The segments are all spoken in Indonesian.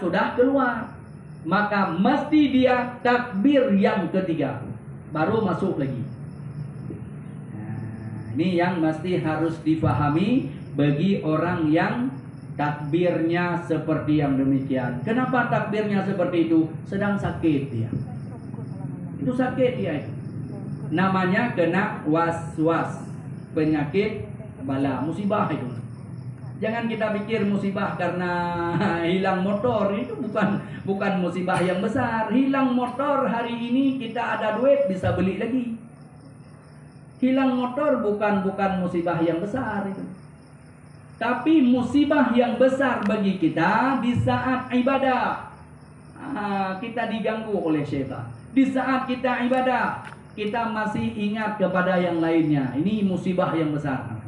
sudah keluar, maka mesti dia takbir yang ketiga baru masuk lagi. Nah, ini yang mesti harus difahami bagi orang yang takbirnya seperti yang demikian. Kenapa takbirnya seperti itu? Sedang sakit dia. Itu sakit dia. Namanya kena was-was, penyakit bala, musibah itu. Jangan kita pikir musibah karena hilang motor, itu bukan musibah yang besar. Hilang motor hari ini kita ada duit bisa beli lagi. Hilang motor bukan musibah yang besar itu. Tapi musibah yang besar bagi kita di saat ibadah. Kita diganggu oleh syaitan. Di saat kita ibadah, kita masih ingat kepada yang lainnya. Ini musibah yang besar.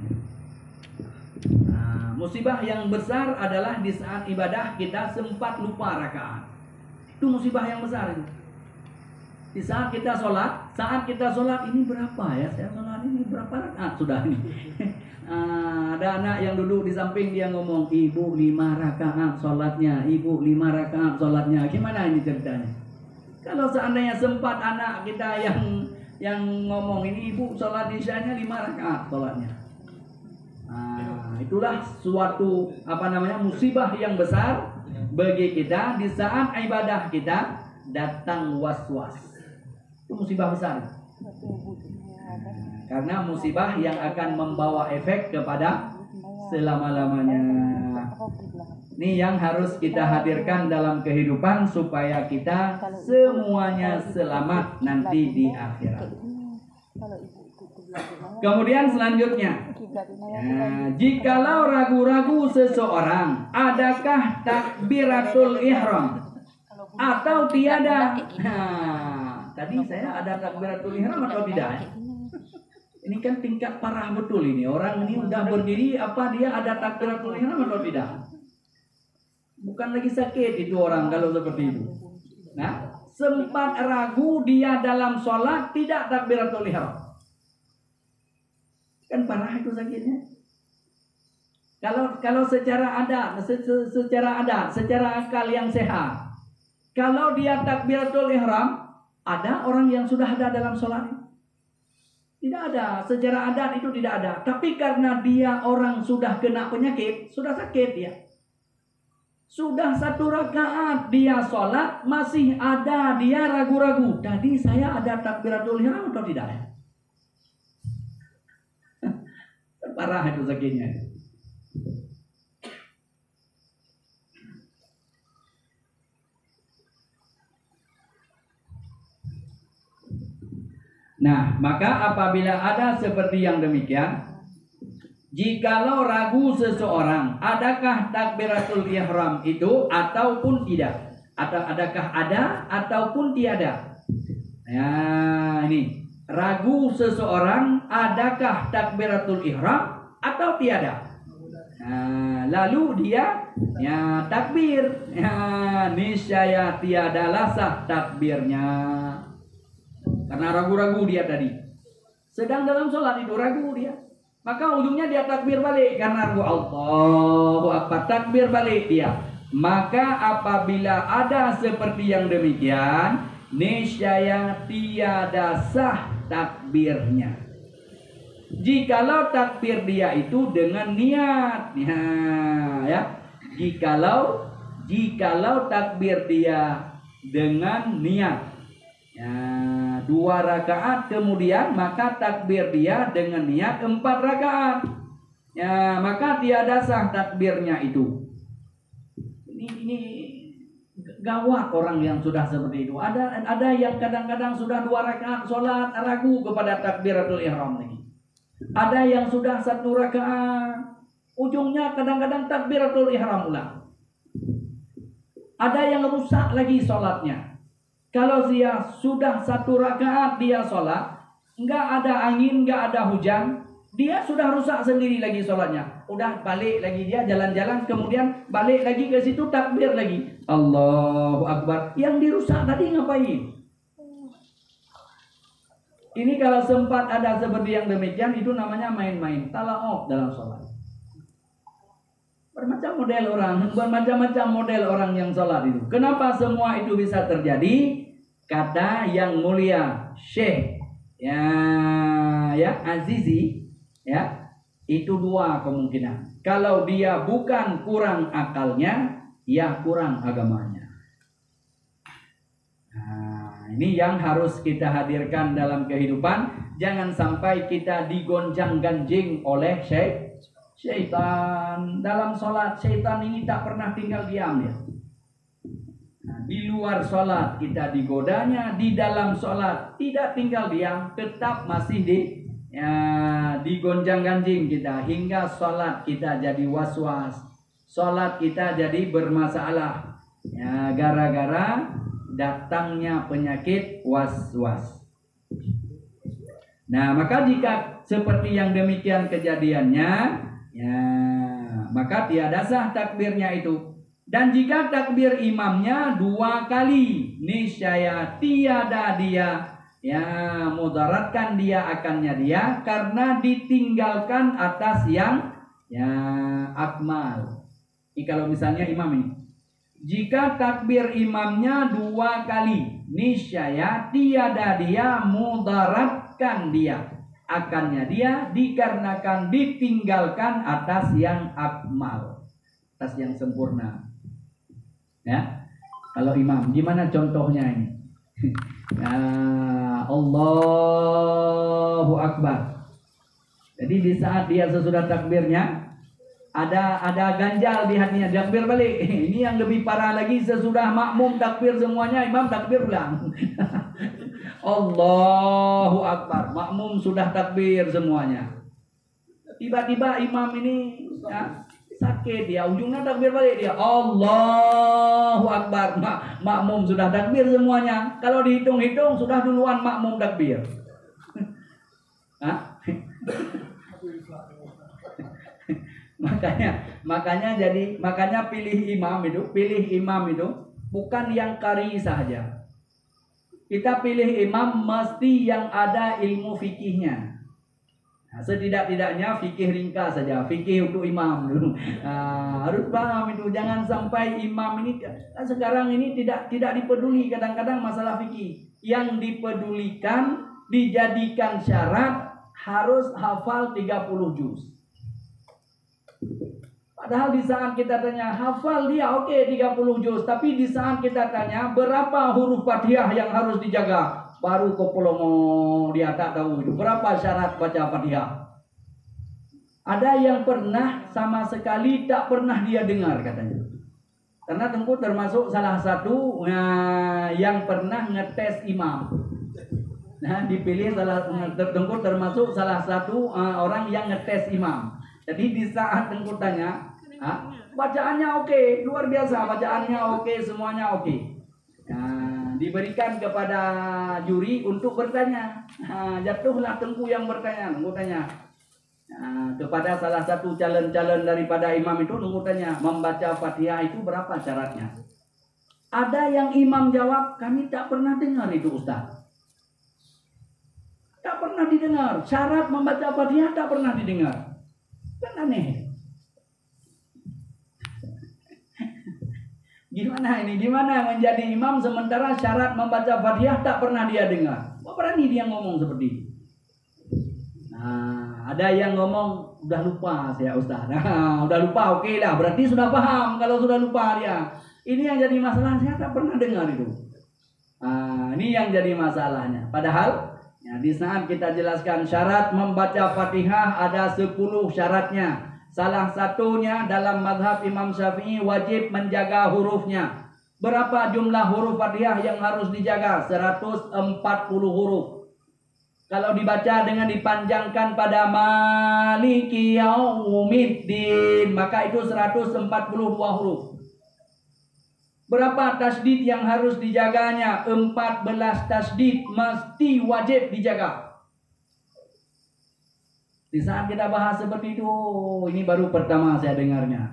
Musibah yang besar adalah di saat ibadah kita sempat lupa rakaat. Itu musibah yang besar itu. Di saat kita sholat, ini berapa ya? Saya sholat ini berapa rakaat sudah ini? Ada anak yang duduk di samping, dia ngomong, ibu 5 rakaat sholatnya, ibu 5 rakaat sholatnya. Gimana ini ceritanya? Kalau seandainya sempat anak kita yang ngomong ini, ibu sholat isyanya 5 rakaat sholatnya. Itulah suatu musibah yang besar bagi kita di saat ibadah kita datang was-was. Itu musibah besar. Karena musibah yang akan membawa efek kepada selama-lamanya. Ini yang harus kita hadirkan dalam kehidupan supaya kita semuanya selamat nanti di akhirat. Kemudian selanjutnya, jikalau ragu-ragu seseorang, adakah takbiratul ihram atau tiada? Tadi saya ada takbiratul ihram atau tidak? Ini kan tingkat parah betul ini. Orang ini udah berdiri, apa dia ada takbiratul ihram atau tidak? Bukan lagi sakit itu orang kalau seperti itu. Nah, sempat ragu dia dalam sholat tidak takbiratul ihram. Kan parah itu sakitnya. Kalau secara adat, secara akal yang sehat, kalau dia takbiratul ihram, ada orang yang sudah ada dalam sholat. Tidak ada, secara adat itu tidak ada. Tapi karena dia orang sudah kena penyakit, sudah sakit dia. Sudah 1 rakaat dia sholat, masih ada dia ragu-ragu. Tadi saya ada takbiratul ihram atau tidak ya? Parah itu sakitnya. Nah, maka apabila ada seperti yang demikian, jikalau ragu seseorang, adakah takbiratul ihram itu ataupun tidak, atau adakah ada ataupun tiada. Nah, ini ragu seseorang, adakah takbiratul ihram atau tiada. Nah, lalu dia takbir, niscaya tiadalah sah takbirnya. Karena ragu-ragu dia tadi. Sedang dalam sholat itu ragu dia. Maka ujungnya dia takbir balik. Karena ragu, Allahu Akbar, takbir balik dia. Maka apabila ada seperti yang demikian, niscaya tiada sah takbirnya. Jikalau takbir dia itu dengan niat. Jikalau takbir dia dengan niat. 2 rakaat kemudian maka takbir dia dengan niat 4 rakaat. Maka tiada sah takbirnya itu. Ini gawat orang yang sudah seperti itu. Ada yang kadang-kadang sudah 2 rakaat sholat ragu kepada takbiratul ihram lagi. Ada yang sudah 1 rakaat, ujungnya kadang-kadang takbiratul ihram ulang. Ada yang rusak lagi sholatnya. Kalau dia sudah 1 rakaat dia sholat, nggak ada angin, nggak ada hujan, dia sudah rusak sendiri lagi sholatnya. Udah balik lagi dia jalan-jalan, kemudian balik lagi ke situ takbir lagi. Allahu Akbar. Yang dirusak tadi ngapain? Ini kalau sempat ada seperti yang demikian, itu namanya main-main, tala'ob dalam sholat. bermacam-macam model orang yang sholat itu. Kenapa semua itu bisa terjadi? Kata yang mulia Syekh Azizi, itu dua kemungkinan. Kalau dia bukan kurang akalnya, ya kurang agamanya. Nah, ini yang harus kita hadirkan dalam kehidupan. Jangan sampai kita digonjang-ganjing oleh syaitan. Dalam sholat, syaitan ini tak pernah tinggal diam ya. Nah, di luar sholat kita digodanya, di dalam sholat tidak tinggal diam, tetap masih digonjang-ganjing kita, hingga sholat kita jadi was-was, sholat kita jadi bermasalah, gara-gara datangnya penyakit was-was. Nah, maka jika seperti yang demikian kejadiannya, maka tiada sah takbirnya itu. Dan jika takbir imamnya 2 kali, niscaya tiada dia mudaratkan dia akannya dia, karena ditinggalkan atas yang akmal. Ini kalau misalnya imam ini, jika takbir imamnya 2 kali, niscaya tiada dia mudaratkan dia akannya dia, dikarenakan ditinggalkan atas yang akmal, atas yang sempurna. Kalau imam, gimana contohnya ini? Allahu Akbar. Jadi di saat dia sesudah takbirnya, ada ganjal di hatinya, takbir balik. Ini yang lebih parah lagi, sesudah makmum takbir semuanya, imam takbir ulang. Allahu Akbar, makmum sudah takbir semuanya. Tiba-tiba imam ini sakit dia, ujungnya takbir balik dia. Allahu Akbar, makmum sudah takbir semuanya. Kalau dihitung-hitung sudah duluan makmum takbir. Makanya pilih imam itu bukan yang qari saja. Kita pilih imam mesti yang ada ilmu fikihnya. Setidak-tidaknya fikih ringkas saja, fikih untuk imam dulu. Harus paham itu, jangan sampai imam ini sekarang ini tidak dipeduli kadang-kadang masalah fikih. Yang dipedulikan, dijadikan syarat harus hafal 30 juz. Padahal di saat kita tanya hafal dia oke 30 juz, tapi di saat kita tanya berapa huruf Fatihah yang harus dijaga, baru kopolomo dia tak tahu itu berapa syarat baca Fatihah. Ada yang pernah sama sekali tak pernah dia dengar katanya. Karena Tengku termasuk salah satu yang pernah ngetes imam. Nah, dipilih Tengku termasuk salah satu orang yang ngetes imam. Jadi di saat Tengku tanya, bacaannya oke, luar biasa, bacaannya oke, semuanya oke. Nah, diberikan kepada juri untuk bertanya. Jatuhlah Tengku yang bertanya. Tengku tanya kepada salah satu calon-calon daripada imam itu, Tengku tanya, membaca Fatihah itu berapa syaratnya? Ada yang imam jawab, kami tak pernah dengar itu Ustaz. Tak pernah didengar. Syarat membaca Fatihah tak pernah didengar. Kan aneh. Gimana ini? Gimana menjadi imam sementara syarat membaca Fatihah tak pernah dia dengar? Apa berani dia ngomong seperti itu? Nah, ada yang ngomong udah lupa saya Ustaz. Udah lupa, oke lah. Berarti sudah paham kalau sudah lupa dia. Ini yang jadi masalah, saya tak pernah dengar itu. Ini yang jadi masalahnya. Padahal di saat kita jelaskan syarat membaca Fatihah ada 10 syaratnya. Salah satunya dalam mazhab Imam Syafi'i wajib menjaga hurufnya. Berapa jumlah huruf Fatihah yang harus dijaga? 140 huruf. Kalau dibaca dengan dipanjangkan pada Maliki Yaumiddin, maka itu 142 huruf. Berapa tasdid yang harus dijaganya? 14 tasdid mesti wajib dijaga. Di saat kita bahas seperti itu, ini baru pertama saya dengarnya.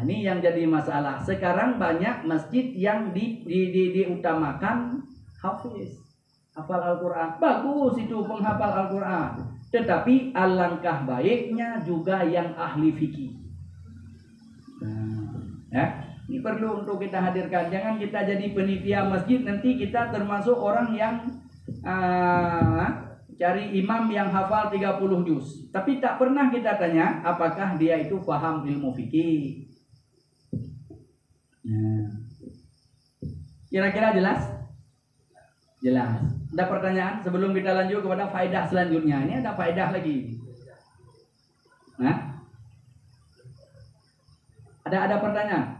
Ini yang jadi masalah. Sekarang banyak masjid yang diutamakan hafiz, hafal Al-Quran. Bagus itu penghafal Al-Quran. Tetapi alangkah baiknya juga yang ahli fikih. Ya, ini perlu untuk kita hadirkan. Jangan kita jadi penitia masjid, nanti kita termasuk orang yang cari imam yang hafal 30 juz. Tapi tak pernah kita tanya apakah dia itu paham ilmu fikih. Kira-kira jelas? Jelas. Ada pertanyaan sebelum kita lanjut kepada faedah selanjutnya. Ini ada faedah lagi. Nah, ada pertanyaan?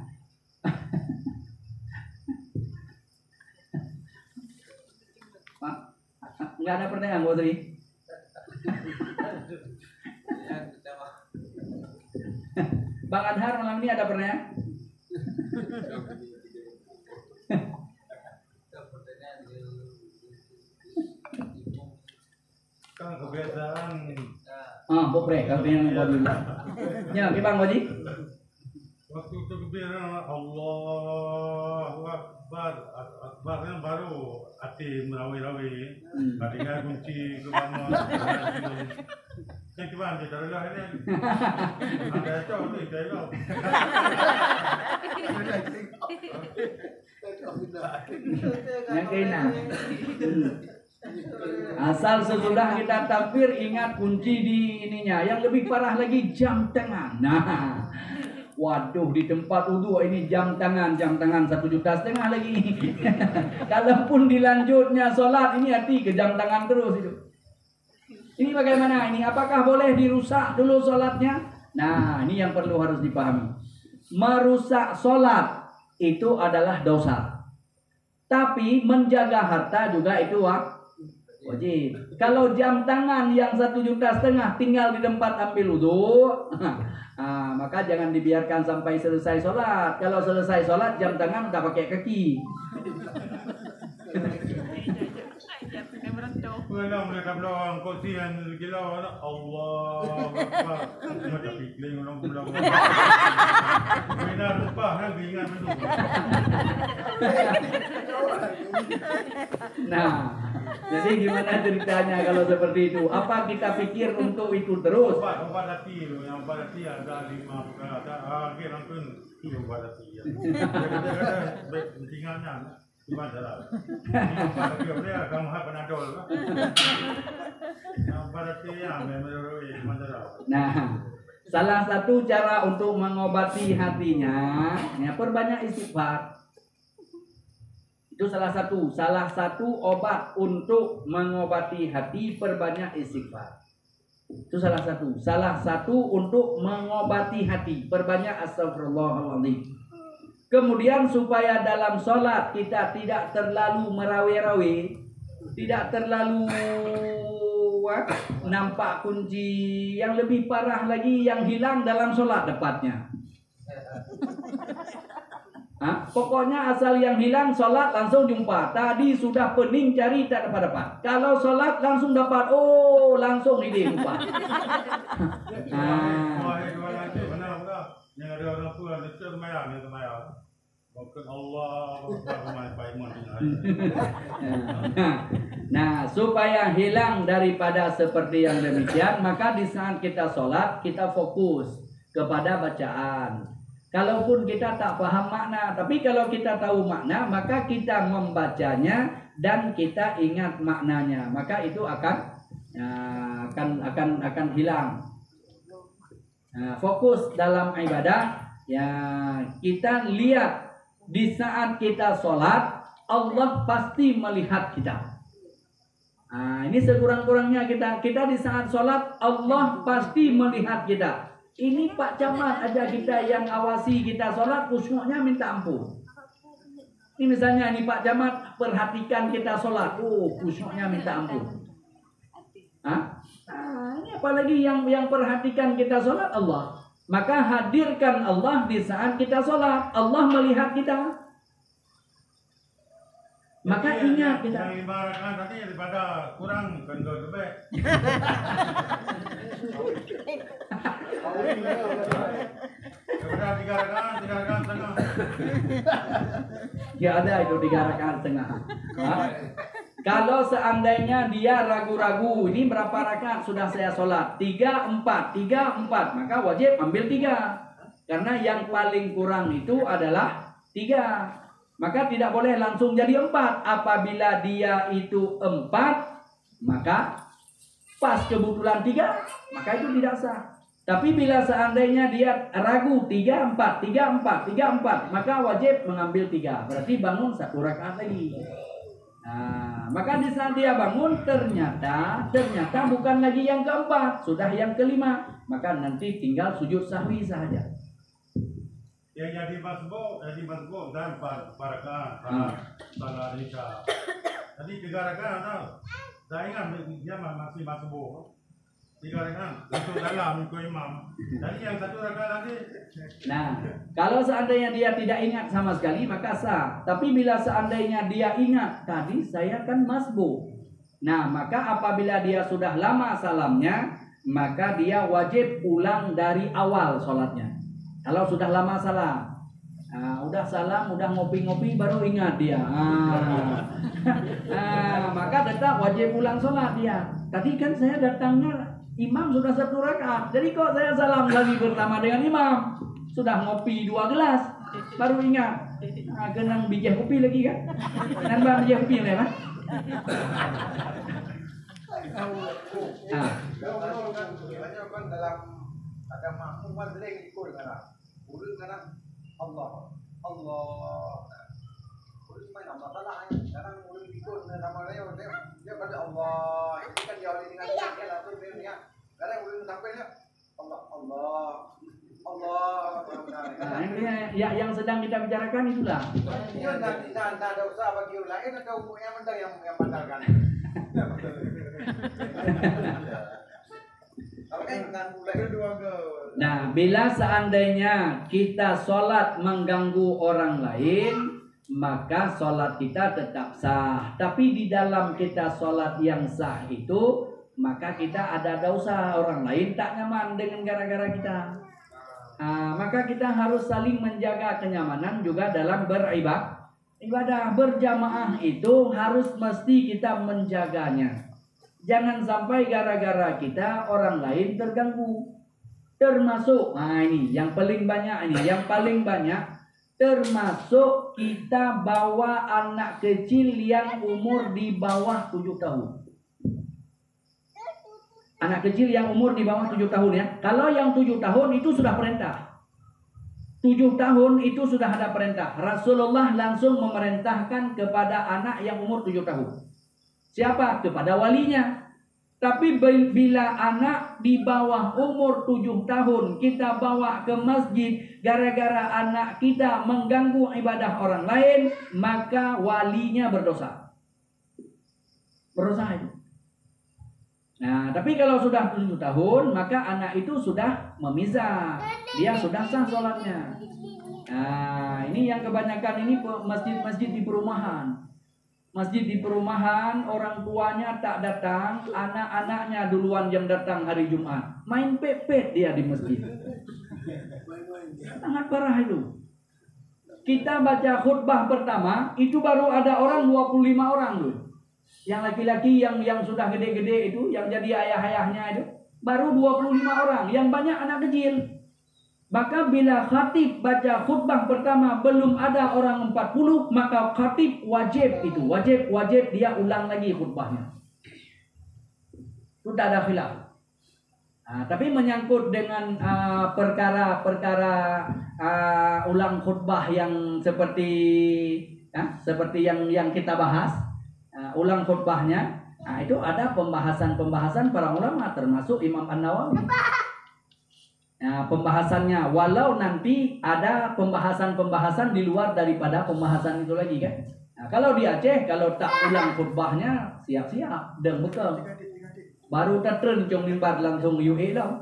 Enggak ada pertanyaan, Bu Tri? Bang Adhar malam ini ada pertanyaan? Kan kebiasaan. Boprek kalau yang mau dulu. Ya, Bang Waji. Waktu takbiran Allahu Akbar, akbarnya baru hati merawi-rawi. Ketika kunci ke mana? Yang kemana dia dah ini? Ada cowok tu, cowok. Yang kena. Asal sesudah kita takbir ingat kunci di ininya. Yang lebih parah lagi jam tangan. Nah, waduh di tempat wudu ini jam tangan 1,5 juta lagi. Kalaupun dilanjutnya sholat ini hati ke jam tangan terus itu. Ini bagaimana ini? Apakah boleh dirusak dulu sholatnya? Nah, ini yang perlu harus dipahami. Merusak sholat itu adalah dosa. Tapi menjaga harta juga itu wajib. Kalau jam tangan yang 1,5 juta tinggal di tempat ambil wudu, maka jangan dibiarkan sampai selesai sholat. Kalau selesai sholat jam tangan udah pakai kaki. Mereka bilang kursi yang gila Allah Akbar. Macam pikir orang bilang. Benar lupa kan ingat itu. Nah, jadi gimana ceritanya kalau seperti itu? Apa kita pikir untuk itu terus? Obat hati, yang obat hati ada 5 ada akhir langsung itu obat hati. Kata pentingannya gimana dah? Obat hati dia kamu hak penadol. Obat hati yang memang gimana dah? Nah, salah satu cara untuk mengobati hatinya, ya perbanyak istighfar. Itu salah satu obat untuk mengobati hati, perbanyak istighfar. Itu salah satu untuk mengobati hati, perbanyak astagfirullahaladzim. Kemudian supaya dalam sholat kita tidak terlalu merawi-rawi, tidak terlalu nampak kunci, yang lebih parah lagi yang hilang dalam sholat tepatnya. Pokoknya asal yang hilang sholat langsung jumpa. Tadi sudah pening cari tak dapat. Kalau sholat langsung dapat, langsung ide jumpa. Yang ada orang tua ada termayang. Mungkin Allah Nah, supaya hilang daripada seperti yang demikian, maka di saat kita sholat kita fokus kepada bacaan. Kalaupun kita tak paham makna, tapi kalau kita tahu makna, maka kita membacanya dan kita ingat maknanya, maka itu akan hilang. Nah, fokus dalam ibadah, ya kita lihat di saat kita sholat, Allah pasti melihat kita. Nah, ini sekurang-kurangnya kita di saat sholat, Allah pasti melihat kita. Ini Pak Camat aja kita yang awasi kita sholat, khusyuknya minta ampun. Ini misalnya ini Pak Camat perhatikan kita sholat, khusyuknya minta ampun. Ini apalagi yang perhatikan kita sholat Allah. Maka hadirkan Allah di saat kita sholat. Allah melihat kita. Maka ingat kita. Yang ibaratkan tadi daripada kurang kendor lebih. Daripada 3 rakaat setengah. Ya ada itu 3 rakaat setengah. Kalau seandainya dia ragu-ragu, ini berapa rakaat sudah saya sholat? 3, 4, 3, 4. Maka wajib ambil 3. Karena yang paling kurang itu adalah 3. Maka tidak boleh langsung jadi 4. Apabila dia itu 4, maka pas kebetulan 3, maka itu tidak sah. Tapi bila seandainya dia ragu 3, 4, 3, 4, 3, 4, maka wajib mengambil 3. Berarti bangun 1 rakaat lagi. Nah, maka di saat dia bangun ternyata bukan lagi yang keempat, sudah yang kelima, maka nanti tinggal sujud sahwi saja. Yang jadi masbuk dan parakaan salah Isya. Jadi 3 rakaat tahu. Saya ingat dia masih masbuk. 3 rakaat untuk dalam ikut imam. Jadi yang 1 rakaat lagi. Nah, kalau seandainya dia tidak ingat sama sekali maka sah. Tapi bila seandainya dia ingat, tadi saya kan masbuk. Nah, maka apabila dia sudah lama salamnya, maka dia wajib ulang dari awal sholatnya. Kalau sudah lama salam, udah salam, udah ngopi-ngopi, baru ingat dia. Maka tetap wajib ulang sholat dia. Tadi kan saya datangnya imam sudah 1 rakaat, jadi kok saya salam lagi bersama dengan imam? Sudah ngopi 2 gelas, baru ingat. Kenang bijak kopi lagi kan? Nambah bijak kopi lah kan? Kan dalam agama umat sering ikut kan, urut kan Allah, urut mana masalah sekarang urut ikut nama dia pada Allah, itu kan dia dengan dia langsung dia, kadang urut sampainya Allah. Nah, ini yang sedang kita bicarakan itulah. Dia tidak ada usaha bagi orang lain atau umumnya mental yang mandalkan. Nah, bila seandainya kita sholat mengganggu orang lain, maka sholat kita tetap sah. Tapi di dalam kita sholat yang sah itu, maka kita ada dosa, orang lain tak nyaman dengan gara-gara kita. Maka kita harus saling menjaga kenyamanan juga dalam beribadah. Ibadah berjamaah itu harus mesti kita menjaganya. Jangan sampai gara-gara kita orang lain terganggu. Termasuk, ini yang paling banyak termasuk kita bawa anak kecil yang umur di bawah 7 tahun. Anak kecil yang umur di bawah 7 tahun ya. Kalau yang 7 tahun itu sudah perintah. 7 tahun itu sudah ada perintah. Rasulullah langsung memerintahkan kepada anak yang umur 7 tahun. Siapa? Kepada walinya. Tapi bila anak di bawah umur 7 tahun kita bawa ke masjid gara-gara anak kita mengganggu ibadah orang lain, maka walinya berdosa. Berdosa itu. Nah, tapi kalau sudah 7 tahun, maka anak itu sudah memisah. Dia sudah sah sholatnya. Nah, ini yang kebanyakan ini masjid-masjid di perumahan. Masjid di perumahan, orang tuanya tak datang, anak-anaknya duluan yang datang hari Jumat. Main pepet dia di masjid. Sangat parah itu. Kita baca khutbah pertama, itu baru ada orang 25 orang tuh. Yang laki-laki yang sudah gede-gede itu, yang jadi ayah-ayahnya itu, baru 25 orang, yang banyak anak kecil. Maka bila khatib baca khutbah pertama belum ada orang 40, maka khatib wajib dia ulang lagi khutbahnya. Itu tak ada khilaf. Tapi menyangkut dengan perkara-perkara ulang khutbah yang seperti yang kita bahas, ulang khutbahnya, itu ada pembahasan para ulama termasuk Imam An-Nawawi. Nah, pembahasannya walau nanti ada pembahasan di luar daripada pembahasan itu lagi kan. Nah, kalau di Aceh kalau tak ulang khutbahnya siap-siap dan bekal. Baru tertren cong mimbar langsung UE dah.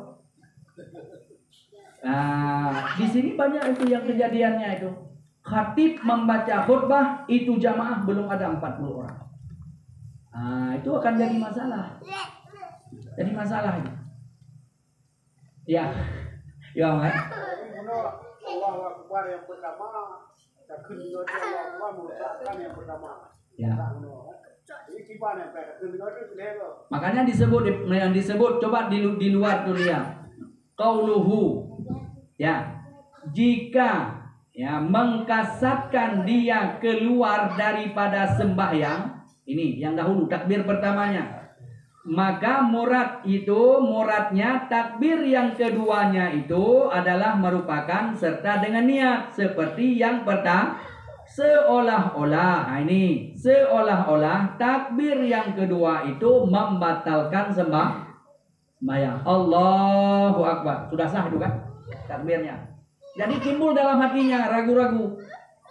Nah, di sini banyak itu yang kejadiannya itu. Khatib membaca khutbah itu jamaah belum ada 40 orang. Nah, itu akan jadi masalah. Jadi masalah itu. Ya. Ya, Mas. Allah Akbar yang pertama, tak kedua Allah mengucapkan yang pertama. Ya. Ini gimana Pak? Dengar itu lewat. Makanya yang disebut coba di luar tuh lihat. Qauluhu, ya, jika ya mengkasatkan dia keluar daripada sembahyang, ini yang dahulu takbir pertamanya, maka muradnya takbir yang keduanya itu adalah merupakan serta dengan niat seperti yang pertama. Seolah-olah, nah ini seolah-olah takbir yang kedua itu membatalkan sembahyang. Allahu Akbar, sudah sah itu kan takbirnya. Jadi timbul dalam hatinya ragu-ragu,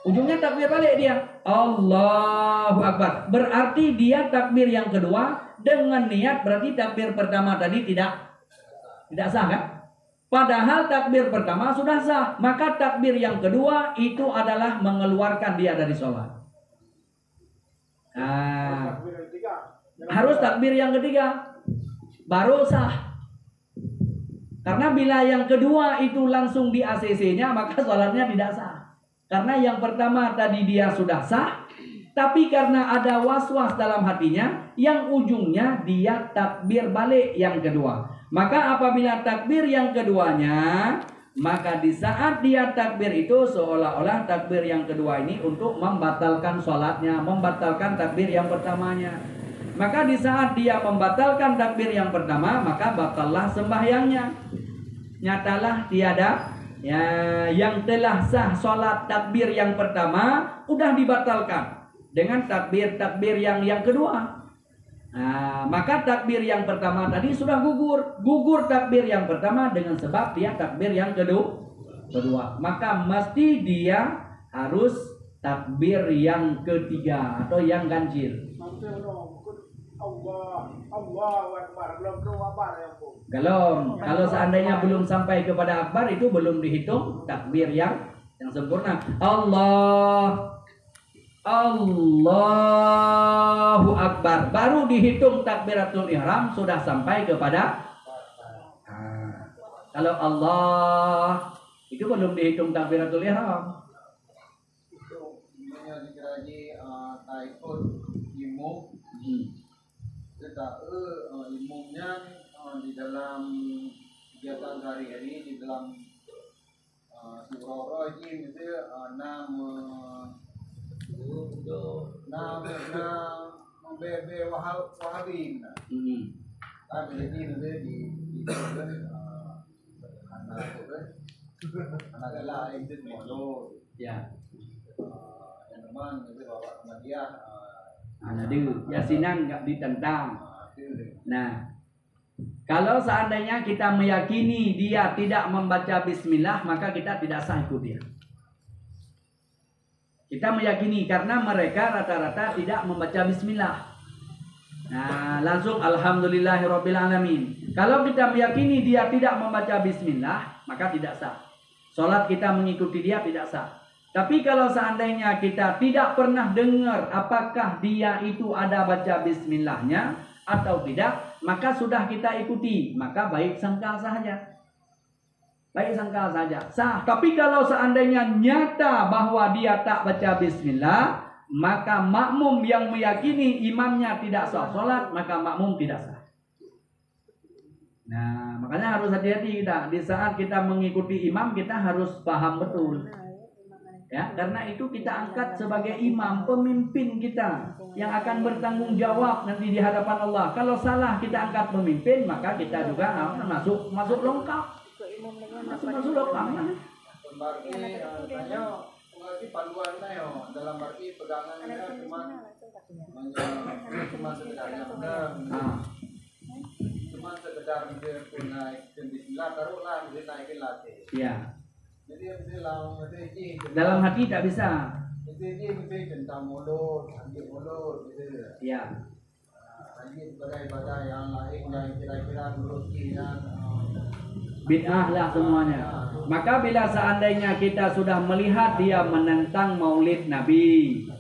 ujungnya takbir balik dia, Allahu Akbar. Berarti dia takbir yang kedua dengan niat, berarti takbir pertama tadi tidak sah kan? Padahal takbir pertama sudah sah, maka takbir yang kedua itu adalah mengeluarkan dia dari sholat. Nah, harus takbir yang ketiga baru sah. Karena bila yang kedua itu langsung di ACC-nya, maka sholatnya tidak sah. Karena yang pertama tadi dia sudah sah, tapi karena ada was-was dalam hatinya, yang ujungnya dia takbir balik yang kedua. Maka apabila takbir yang keduanya, maka di saat dia takbir itu seolah-olah takbir yang kedua ini untuk membatalkan sholatnya, membatalkan takbir yang pertamanya. Maka di saat dia membatalkan takbir yang pertama, maka batallah sembahyangnya. Nyatalah tiada ya, yang telah sah sholat takbir yang pertama udah dibatalkan dengan takbir yang kedua. Nah, maka takbir yang pertama tadi sudah gugur takbir yang pertama dengan sebab dia takbir yang kedua. Maka mesti dia harus takbir yang ketiga atau yang ganjil. Kalau seandainya belum sampai kepada akbar, itu belum dihitung takbir yang sempurna. Allahu Akbar, baru dihitung takbiratul ihram sudah sampai kepada kalau Allah itu belum dihitung takbiratul ihram. Itu dikira taikun imum. Imumnya di dalam kegiatan sehari-hari, di dalam surah rajim itu membebe wahabin. Kan jadi nanti di anak lain itu molo. Ya. Yang teman itu bawa sama dia. Jadi yasinan nggak ditentang. Nah, kalau seandainya kita meyakini dia tidak membaca bismillah, maka kita tidak sah ikut dia. Kita meyakini karena mereka rata-rata tidak membaca bismillah. Nah, langsung alhamdulillahirabbil alamin. Kalau kita meyakini dia tidak membaca bismillah, maka tidak sah. Salat kita mengikuti dia tidak sah. Tapi kalau seandainya kita tidak pernah dengar apakah dia itu ada baca bismillahnya atau tidak, maka sudah kita ikuti, maka baik sangka saja. Baik sangka saja, sah. Tapi kalau seandainya nyata bahwa dia tak baca bismillah, maka makmum yang meyakini imamnya tidak sah sholat, maka makmum tidak sah. Nah, makanya harus hati-hati kita. Di saat kita mengikuti imam, kita harus paham betul. Ya, karena itu kita angkat sebagai imam, pemimpin kita yang akan bertanggung jawab nanti di hadapan Allah. Kalau salah kita angkat pemimpin, maka kita juga masuk lengkap. Masuk lengkap. Berarti berarti panduannya ya dalam arti pegangannya cuma sekedarnya cuma sekedar naik bismillah taruhlah naikin latih. Iya. Jadi dalam hati tak bisa. Itu tentang mulut, mulut gitu. Iya. Lagi ibadah yang lain yang kira-kira menurut kita bid'ah lah semuanya. Maka bila seandainya kita sudah melihat dia menentang maulid Nabi,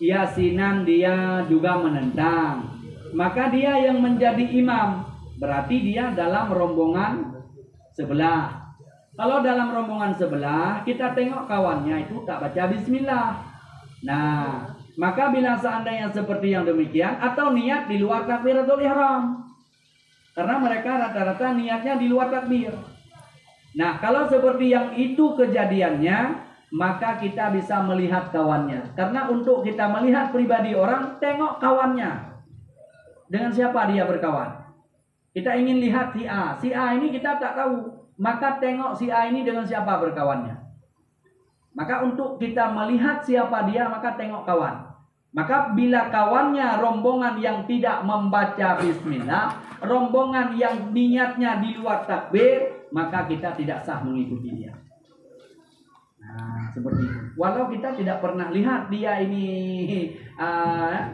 yasinan dia juga menentang, maka dia yang menjadi imam, berarti dia dalam rombongan sebelah. Kalau dalam rombongan sebelah kita tengok kawannya itu tak baca bismillah. Nah, Maka bila seandainya seperti yang demikian, atau niat di luar takbiratul ihram, karena mereka rata-rata niatnya di luar takbir. Nah, kalau seperti yang itu kejadiannya, maka kita bisa melihat kawannya. Karena untuk kita melihat pribadi orang, tengok kawannya. Dengan siapa dia berkawan? Kita ingin lihat si A. Si A ini kita tak tahu. Maka tengok si A ini dengan siapa berkawannya. Maka untuk kita melihat siapa dia, maka tengok kawan. Maka bila kawannya rombongan yang tidak membaca bismillah, rombongan yang niatnya di luar takbir, maka kita tidak sah mengikuti dia. Nah, seperti itu. Walau kita tidak pernah lihat dia ini,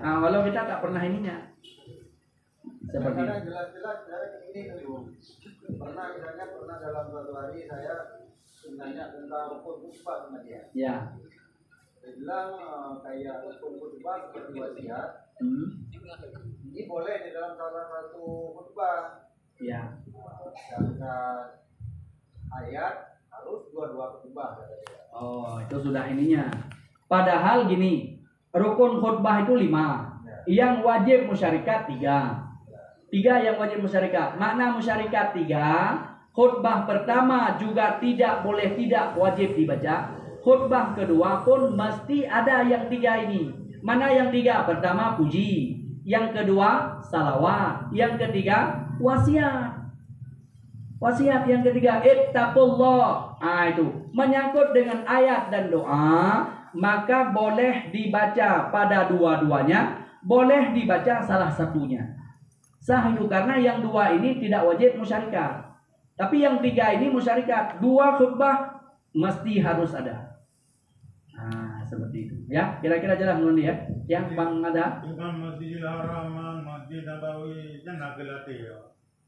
walau kita tak pernah ininya. Seperti itu. Jelas-jelas ini pernah dalam suatu hari saya nanya tentang rukun khutbah sama dia. Ya. Dia bilang kayak rukun khutbah seperti wasiat. Ini boleh di dalam salah satu khutbah. Ya. Sedangkan ayat harus dua-dua khutbah. Oh, itu sudah ininya. Padahal gini, rukun khutbah itu 5. Yang wajib musyarikat 3. 3 yang wajib musyarikat. Makna musyarikat 3, khutbah pertama juga tidak wajib dibaca. Khutbah kedua pun mesti ada yang 3 ini. Mana yang 3? Pertama puji, yang kedua salawat, yang ketiga wasiat. Wasiat yang ketiga ittaqullah. Itu menyangkut dengan ayat dan doa, maka boleh dibaca pada dua-duanya, boleh dibaca salah satunya. Sah itu karena yang 2 ini tidak wajib musyarikat. Tapi yang 3 ini musyarikat. 2 khutbah mesti harus ada. Nah, seperti itu. Ya, kira-kira jelas dulu ya. Yang Bang ada? Imam Masjidil Haram, Masjid Nabawi, jangan nagilati ya.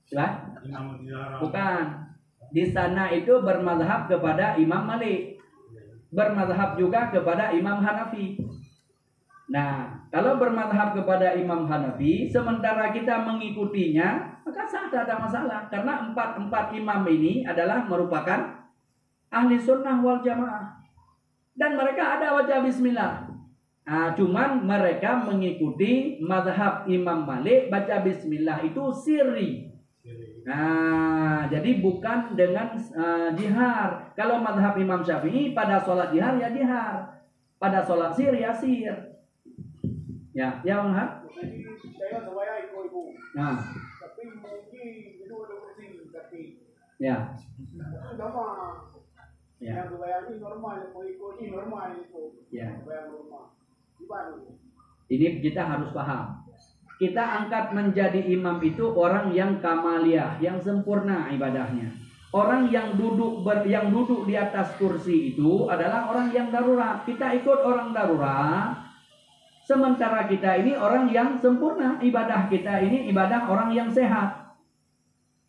Jelas? Imam Masjidil Haram. Bukan. Di sana itu bermazhab kepada Imam Malik. Bermazhab juga kepada Imam Hanafi. Nah, kalau bermazhab kepada Imam Hanafi, sementara kita mengikutinya, maka sah, tak ada masalah. Karena 4 imam ini adalah merupakan ahli sunnah wal jamaah. Dan mereka ada baca bismillah. Nah, cuman mereka mengikuti mazhab Imam Malik, baca bismillah itu sirri. Nah, jadi bukan dengan jihar. Kalau mazhab Imam Syafi'i pada sholat jihar ya jihar, pada sholat sir ya sir. Ya, ya Bang Har. Jadi saya supaya ibu-ibu. Nah, Tapi mungkin itu ada kursi tapi ya, sama. ya, Yang bayar ini normal, mau ikut ini normal itu. ya. Bayar normal. Gimana? Ini kita harus paham. Kita angkat menjadi imam itu orang yang kamaliyah, yang sempurna ibadahnya. Orang yang duduk di atas kursi itu adalah orang yang darurat. Kita ikut orang darurat. Sementara kita ini orang yang sempurna, ibadah kita ini ibadah orang yang sehat.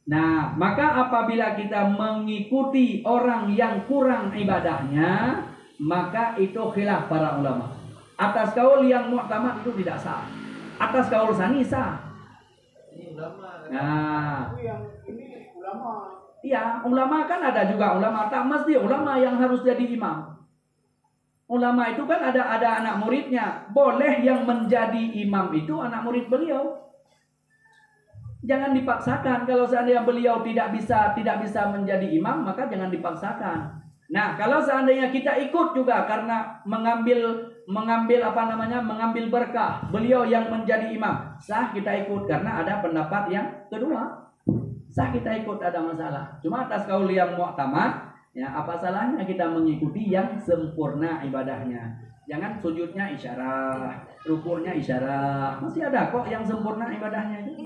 Nah, maka apabila kita mengikuti orang yang kurang ibadahnya, maka itu khilaf para ulama. Atas kaul yang mu'tamad itu tidak sah. Atas kaul sani sah. Ini ulama. Nah, Itu yang ini ulama. iya, ulama kan ada juga ulama. Tak mesti ulama yang harus jadi imam. Ulama itu kan ada anak muridnya. Boleh yang menjadi imam itu anak murid beliau. Jangan dipaksakan. Kalau seandainya beliau tidak bisa menjadi imam, maka jangan dipaksakan. Nah, kalau seandainya kita ikut juga karena mengambil berkah, beliau yang menjadi imam, sah kita ikut karena ada pendapat yang kedua. Sah kita ikut, ada masalah. Cuma atas kaul yang mu'tamad, ya apa salahnya kita mengikuti yang sempurna ibadahnya. Jangan sujudnya isyarah, rukunya isyarah. Masih ada kok yang sempurna ibadahnya itu.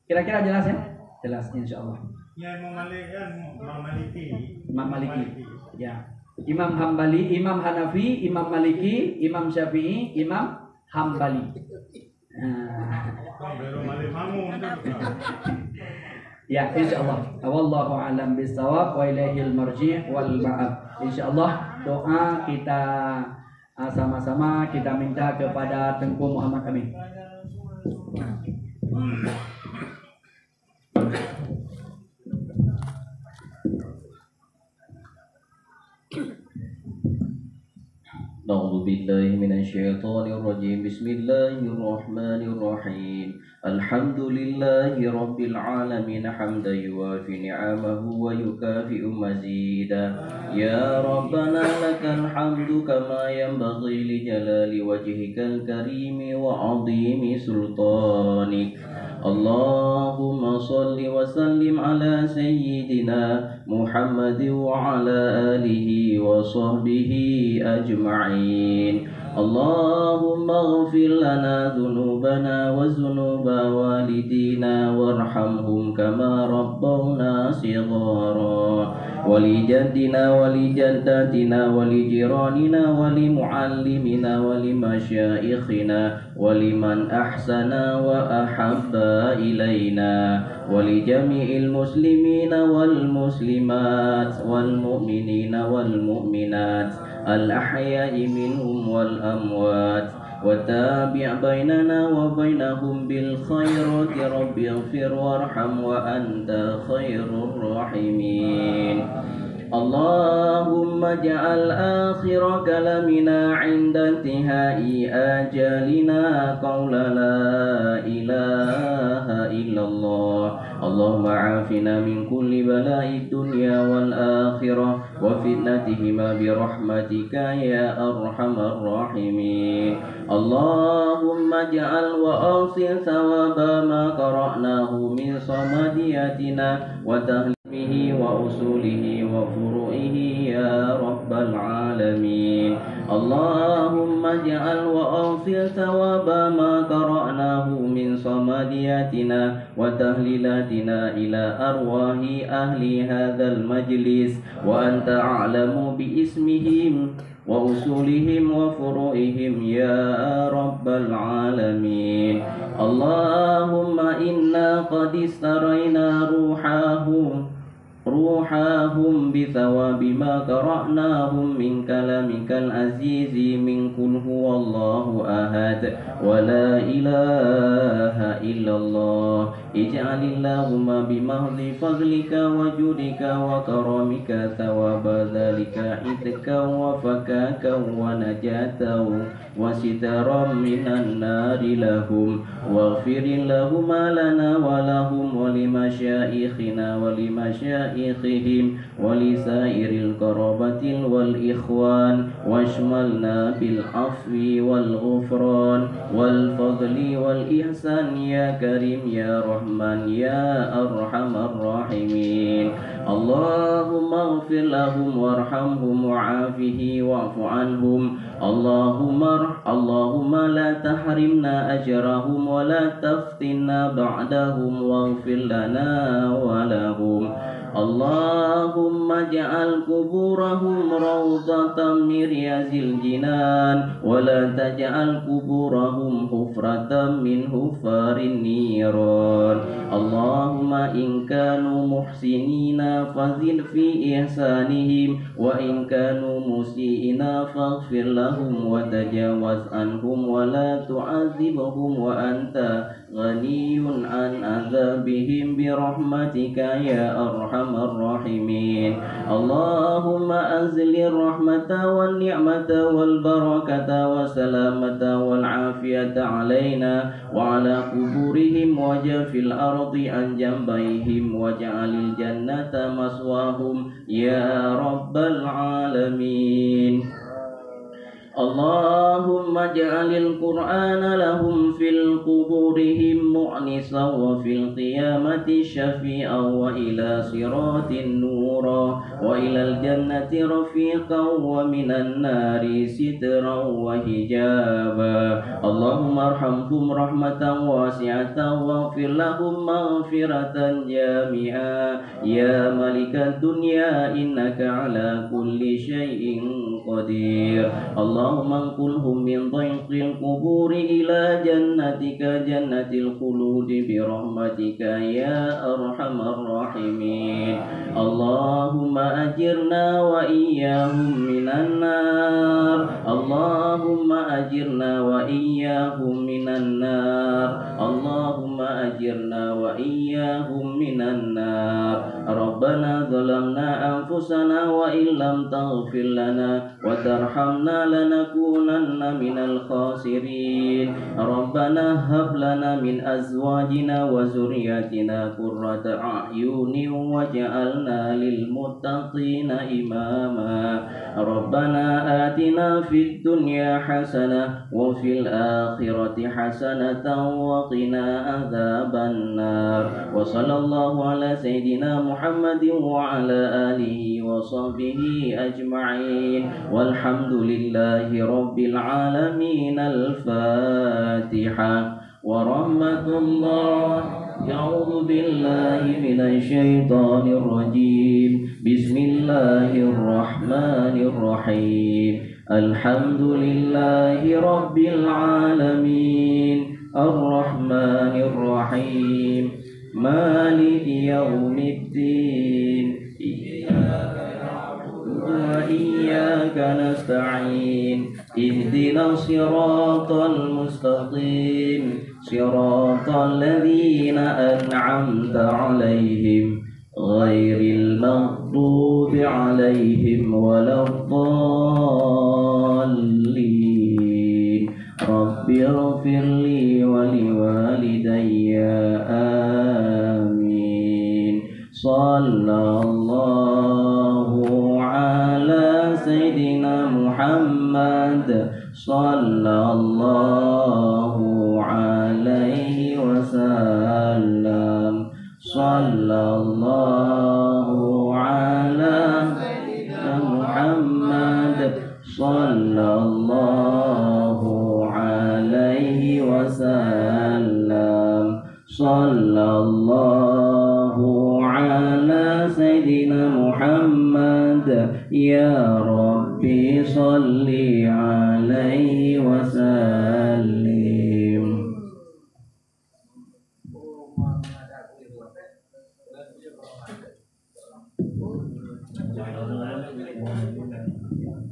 Kira-kira jelas ya? Jelas insyaallah. Ya Imam Malik kan Imam Maliki. Imam Maliki. Ya. Imam Hambali, Imam Hanafi, Imam Maliki, Imam Syafi'i, Imam Hambali. Baru Malik Mamun itu. Ya, insyaallah. Wallahu a'lam bissawab wa ilaihil marji' wal ma'ab. Insyaallah doa kita sama-sama kita minta kepada Tengku Muhammad Amin. أعوذ بالله من الشيطان الرجيم بسم الله الرحمن الرحيم الحمد لله رب العالمين حمدا يوافي نعمه ويكافئ مزيدا يا ربنا لك الحمد كما ينبغي لجلال وجهك الكريم وعظيم سلطانك اللهم صل وسلم على سيدنا محمد وعلى آله وصحبه أجمعين اللهم اغفر لنا ذنوبنا وذنوب والدينا وارحمهم كما ربونا صغارا ولجدنا ولجداتنا ولجيراننا ولمعلمنا ولمشايخنا ولمن أحسن وأحب إلينا ولجميع المسلمين والمسلمات والمؤمنين والمؤمنات الأحياء منهم والأموات وتابع بيننا وبينهم بالخيرات رب اغفر وارحم وأنت خير الراحمين اللهم اجعل آخر كلامنا عند انتهاء آجالنا قول لا إله إلا الله اللهم عافنا من كل بلاء الدنيا والآخرة وفتنتهما برحمتك يا أرحم الراحمين اللهم اجعل وأوصل ثواب ما قرأناه من صمدياتنا وتهليمه وأصوله وفروعه يا رب العالمين اللهم اجعل وأوصل ثواب ما قرأناه من صمدياتنا وتهليلاتنا إلى أرواح أهل هذا المجلس وأنت أعلم باسمهم وأصولهم وفروعهم يا رب العالمين اللهم إنا قد استرينا روحهم بثواب ما قرأناهم من كلامك العزيز من قل هو الله أحد ولا إله إلا الله اجعل اللهم بمحض فضلك وجودك وكرمك ثواب ذلك عتقا وفكاكا ونجاة وسترا من النار لهم واغفر اللهم لنا ولهم ولمشايخنا ولمشايخهم ولسائر القرابة والإخوان واشملنا بالعفو والغفران والفضل والإحسان يا كريم يا رحمن يا أرحم الراحمين اللهم اغفر لهم وارحمهم وعافه واعف عنهم اللهم لا تحرمنا أجرهم ولا تفتنا بعدهم واغفر لنا ولهم اللهم اجعل قبورهم روضة من رياض الجنان ولا تجعل قبورهم حفرة من حفر النيران اللهم إن كانوا محسنين فزد في إحسانهم وإن كانوا مسيئين فاغفر لهم وتجاوز عنهم ولا تعذبهم وأنت غني عن عذابهم برحمتك يا أرحم الراحمين اللهم أنزل الرحمة والنعمة والبركة والسلامة والعافية علينا وعلى قبورهم وجف الأرض عن جنبيهم واجعل الجنة مسواهم يا رب العالمين اللهم اجعل القرآن لهم في قبورهم مؤنسا وفي القيامة شفيعا وإلى صراط نورا وإلى الجنة رفيقا ومن النار سترا وحجابا اللهم ارحمهم رحمة واسعة واغفر لهم مغفرة جامعا يا ملك الدنيا إنك على كل شيء قدير اللهم انقلهم من ضيق القبور إلى جنتك جنة الخلود برحمتك يا أرحم الراحمين اللهم أجرنا وإياهم من النار اللهم أجرنا وإياهم من النار اللهم أجرنا وإياهم من النار ربنا ظلمنا أنفسنا وإن لم تغفر لنا وترحمنا لنكونن من الخاسرين ربنا هب لنا من أزواجنا وذرياتنا قرة أعين واجعلنا للمتقين إماما ربنا آتنا في الدنيا حسنة وفي الآخرة حسنة وقنا عذاب النار وصلى الله على سيدنا محمد وعلى آله وصحبه أجمعين والحمد لله رب العالمين الفاتحة ورحمة الله أعوذ بالله من الشيطان الرجيم بسم الله الرحمن الرحيم الحمد لله رب العالمين الرحمن الرحيم مالك يوم الدين وإياك نستعين اهدنا الصراط المستقيم صراط الذين أنعمت عليهم غير المغضوب عليهم ولا الضالين رب اغفر لي ولوالدي آمين صلى الله على سيدنا محمد صلى الله عليه وسلم صلى الله على سيدنا محمد صلى الله عليه وسلم صلى الله على سيدنا محمد يا ربي صل عليه وسلم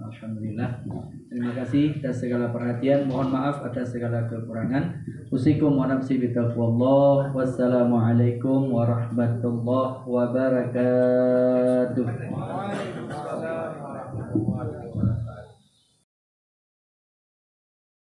Alhamdulillah. Terima kasih atas segala perhatian. Mohon maaf atas segala kekurangan. Usikum wa nafsi bitaqwallah. Wassalamualaikum warahmatullahi wabarakatuh. Waalaikumsalam warahmatullahi wabarakatuh.